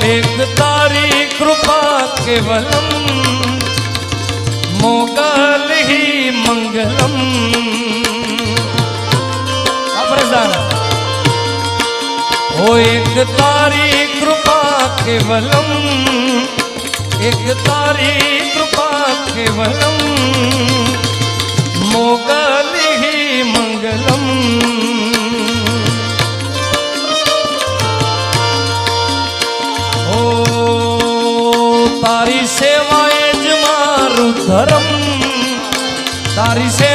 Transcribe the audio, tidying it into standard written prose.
एक तारी कृपा केवलम मोगल ही मंगलम। ओ एक तारी कृपा केवलम, एक तारी कृपा केवलम मोगल ही मंगलम। तारी सेवाए ज मारू धर्म, तारी से